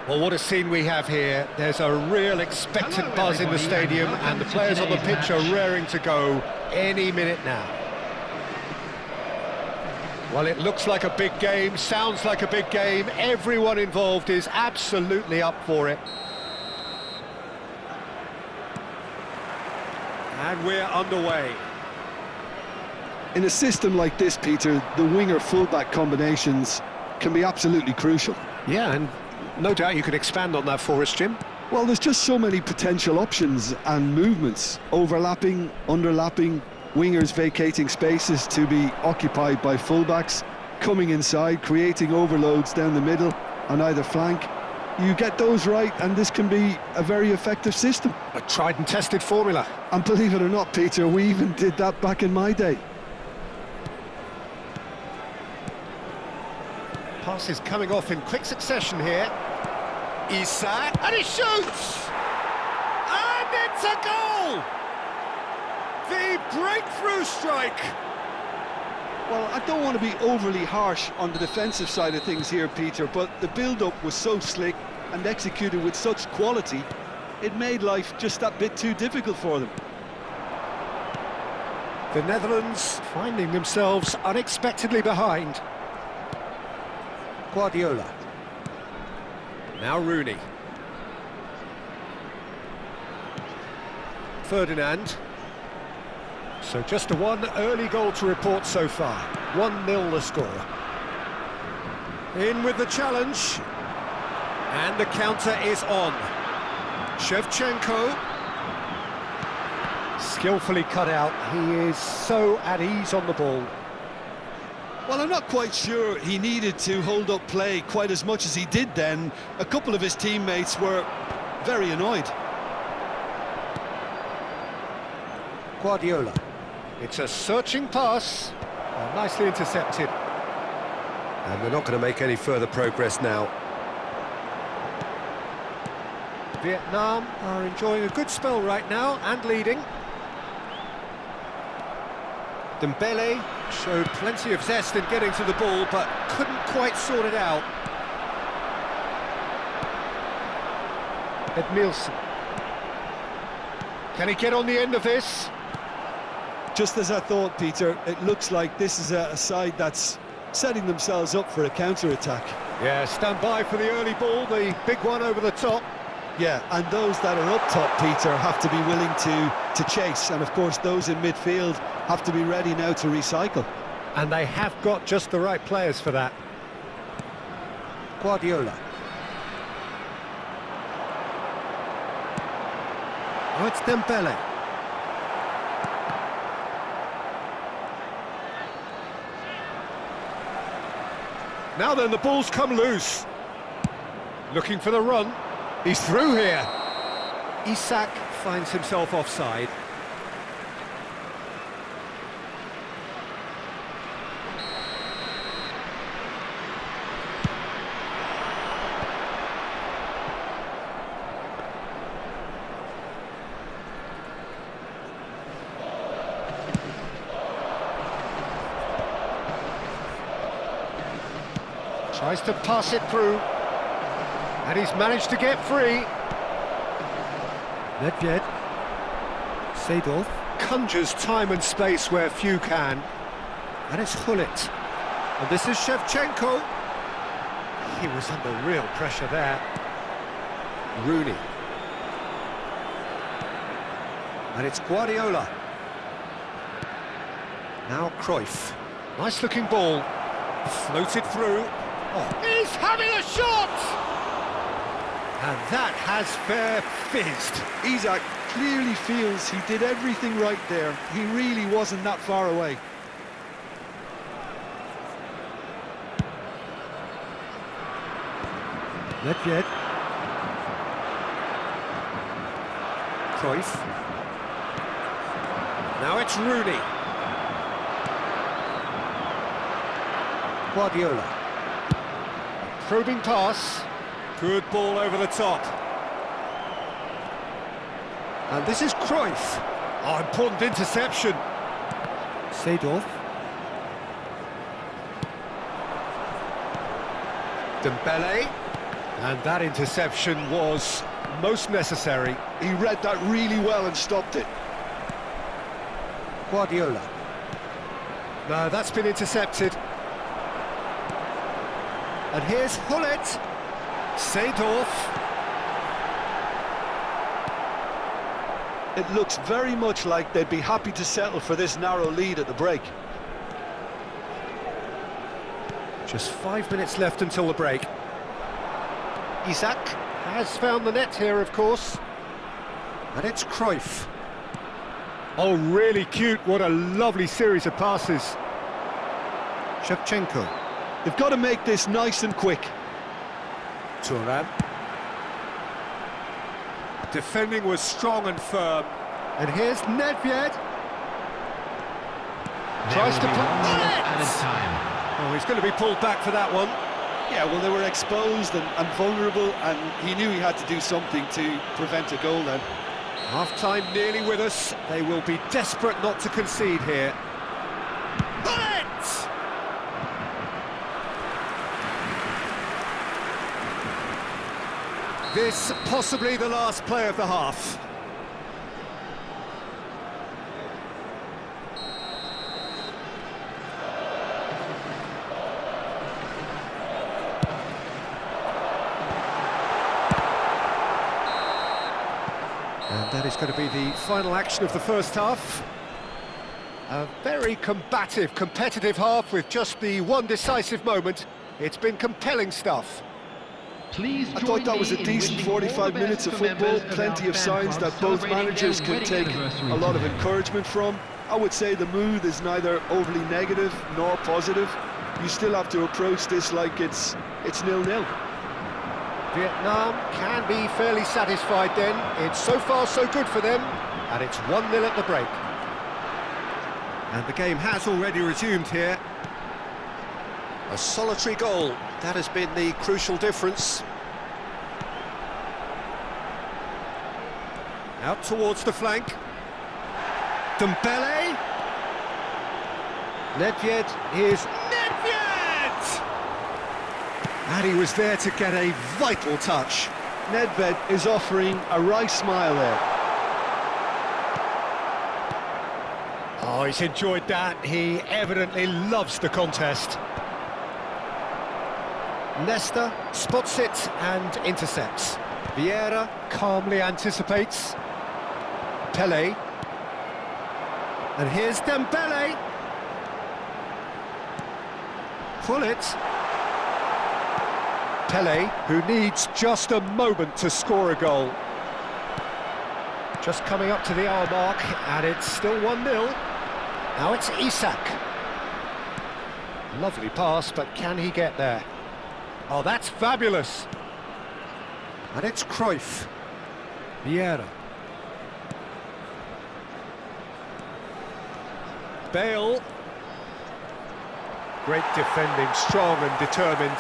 Well, what a scene we have here. There's a real expectant buzz in the stadium, and the players on the pitch are raring to go any minute now. Well, it looks like a big game, sounds like a big game. Everyone involved is absolutely up for it. And we're underway. In a system like this, Peter, the winger-fullback combinations can be absolutely crucial. Yeah, and no doubt you could expand on that for us, Jim. Well, there's just so many potential options and movements, overlapping, underlapping, wingers vacating spaces to be occupied by fullbacks, coming inside, creating overloads down the middle on either flank. You get those right, and this can be a very effective system. A tried and tested formula. And believe it or not, Peter, we even did that back in my day. Passes coming off in quick succession here. Isak, and he shoots! And it's a goal! The breakthrough strike! Well, I don't want to be overly harsh on the defensive side of things here, Peter, but the build-up was so slick and executed with such quality, it made life just that bit too difficult for them. The Netherlands finding themselves unexpectedly behind. Guardiola. Now Rooney. Ferdinand. So just a one early goal to report so far. 1-0 the score. In with the challenge. And the counter is on. Shevchenko. Skillfully cut out. He is so at ease on the ball. Well, I'm not quite sure he needed to hold up play quite as much as he did then. A couple of his teammates were very annoyed. Guardiola. It's a searching pass. Nicely intercepted. And they're not going to make any further progress now. Vietnam are enjoying a good spell right now and leading. Dembele showed plenty of zest in getting to the ball, but couldn't quite sort it out. Edmilson. Can he get on the end of this? Just as I thought, Peter, it looks like this is a side that's setting themselves up for a counter-attack. Yeah, stand by for the early ball, the big one over the top. Yeah, and those that are up top, Peter, have to be willing to chase. And, of course, those in midfield have to be ready now to recycle. And they have got just the right players for that. Guardiola. Oh, it's Dembele. Now then, the ball's come loose. Looking for the run. He's through here. Isak finds himself offside. Tries to pass it through, and he's managed to get free. Nedved. Seedorf conjures time and space where few can. And it's Gullit. And this is Shevchenko. He was under real pressure there. Rooney. And it's Guardiola. Now Cruyff. Nice looking ball. Floated through. Oh, he's having a shot! And that has fair fizzed. Isak clearly feels he did everything right there. He really wasn't that far away. Nedved. Cruyff. Now it's Rooney. Guardiola. Probing pass. Good ball over the top. And this is Cruyff. Oh, important interception. Seedorf. Dembele. And that interception was most necessary. He read that really well and stopped it. Guardiola. No, that's been intercepted. And here's Hullet. Seedorf. It looks very much like they'd be happy to settle for this narrow lead at the break. Just 5 minutes left until the break. Isak has found the net here, of course. And it's Cruyff. Oh, really cute. What a lovely series of passes. Shevchenko. They've got to make this nice and quick. Thuram. Defending was strong and firm. And here's Nedved. Tries to put Oh, he's going to be pulled back for that one. Yeah, well, they were exposed and vulnerable, and he knew he had to do something to prevent a goal then. Half-time nearly with us. They will be desperate not to concede here. Bullet! This possibly the last play of the half. And that is going to be the final action of the first half. A very combative, competitive half with just the one decisive moment. It's been compelling stuff. I thought that was a decent 45 minutes of football, plenty of signs that both managers can take a lot of encouragement from. I would say the mood is neither overly negative nor positive. You still have to approach this like it's 0-0. Vietnam can be fairly satisfied then. It's so far so good for them, and it's 1-0 at the break. And the game has already resumed here. A solitary goal, that has been the crucial difference. Out towards the flank. Dembele. Nedved is Nedved! And he was there to get a vital touch. Nedved is offering a wry smile there. Oh, he's enjoyed that. He evidently loves the contest. Nesta spots it and intercepts. Vieira calmly anticipates. Pelé. And here's Dembele. Hullet. Pelé, who needs just a moment to score a goal. Just coming up to the hour mark, and it's still 1-0. Now it's Isak. Lovely pass, but can he get there? Oh, that's fabulous. And it's Cruyff. Vieira. Bale. Great defending, strong and determined.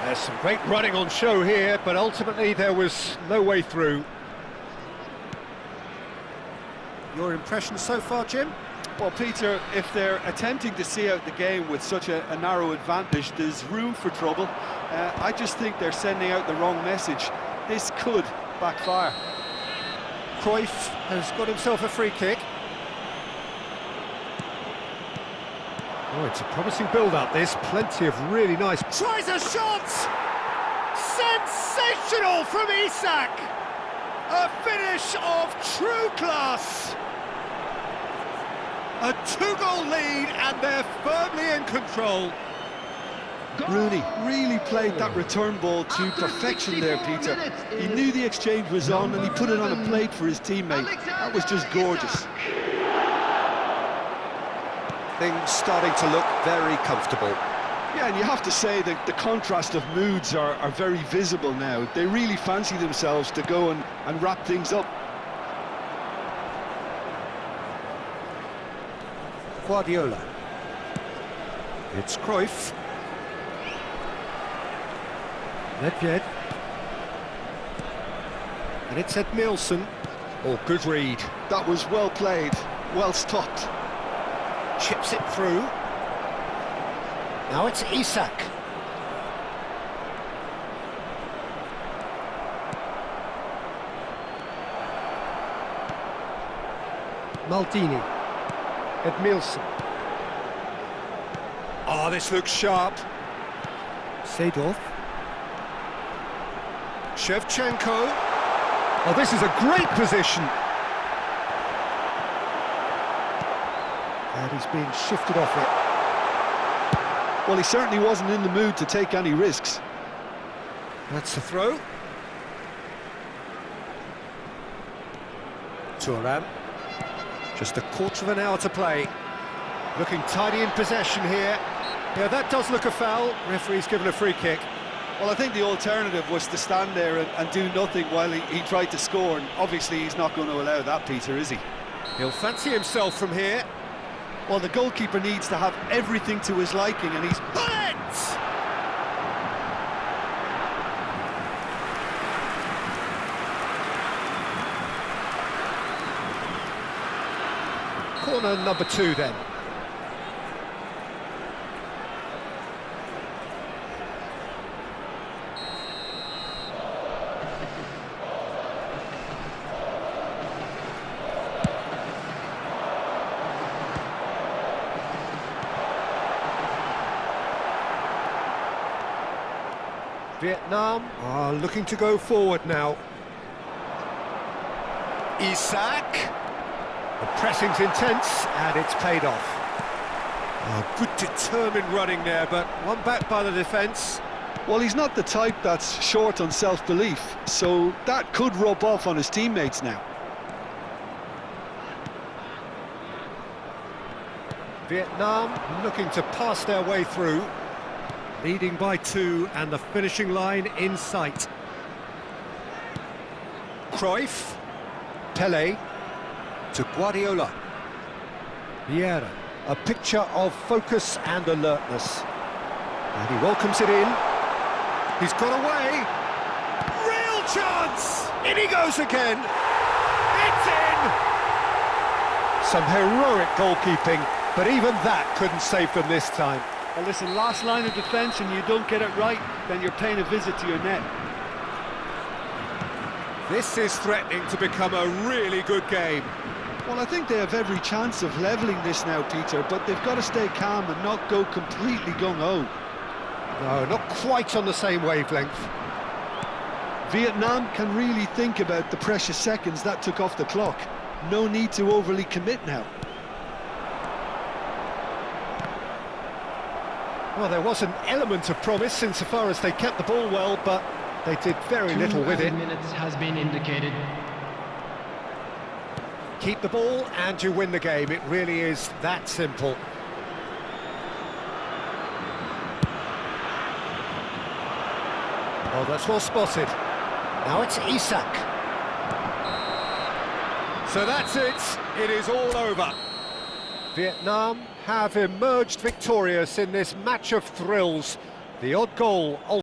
There's some great running on show here, but ultimately there was no way through. Your impression so far, Jim? Well, Peter, if they're attempting to see out the game with such a narrow advantage, there's room for trouble. I just think they're sending out the wrong message. This could backfire. Cruyff has got himself a free kick. Oh, it's a promising build-up, this. Plenty of really nice... Tries a shot! Sensational from Isak! A finish of true class! A two-goal lead, and they're firmly in control. Rooney really played that return ball to perfection there, Peter. He knew the exchange was on, and he put it on a plate for his teammate. That was just gorgeous. Things starting to look very comfortable. Yeah, and you have to say that the contrast of moods are very visible now. They really fancy themselves to go and wrap things up. Guardiola. It's Cruyff. Nedved. And it's Ed Nielsen. Oh, good read. That was well played, well stopped. Chips it through. Now it's Isak. Maldini. Edmilson. Oh, this looks sharp. Seedorf. Shevchenko. Oh, this is a great position. And he's being shifted off it. Well, he certainly wasn't in the mood to take any risks. That's the throw. Thuram. Just a quarter of an hour to play. Looking tidy in possession here. Yeah, that does look a foul. Referee's given a free kick. Well, I think the alternative was to stand there and do nothing while he tried to score, and obviously he's not going to allow that, Peter, is he? He'll fancy himself from here. Well, the goalkeeper needs to have everything to his liking, and he's... Bullets! Corner number 2 then. Vietnam are looking to go forward now. Isak. The pressing's intense, and it's paid off. Oh, good determined running there, but one back by the defence. Well, he's not the type that's short on self-belief, so that could rub off on his teammates now. Vietnam looking to pass their way through. Leading by 2, and the finishing line in sight. Cruyff. Pelé. To Guardiola. Vieira. A picture of focus and alertness. And he welcomes it in. He's got away. Real chance! In he goes again. It's in! Some heroic goalkeeping, but even that couldn't save them this time. Well, listen, last line of defence and you don't get it right, then you're paying a visit to your net. This is threatening to become a really good game. Well, I think they have every chance of levelling this now, Peter, but they've got to stay calm and not go completely gung-ho. No, not quite on the same wavelength. Vietnam can really think about the precious seconds that took off the clock. No need to overly commit now. Well, there was an element of promise insofar as they kept the ball well, but they did very little with it. 2 minutes has been indicated. Keep the ball and you win the game. It really is that simple. Oh, that's well spotted. Now it's Isak. So that's it. It is all over. Vietnam have emerged victorious in this match of thrills. The odd goal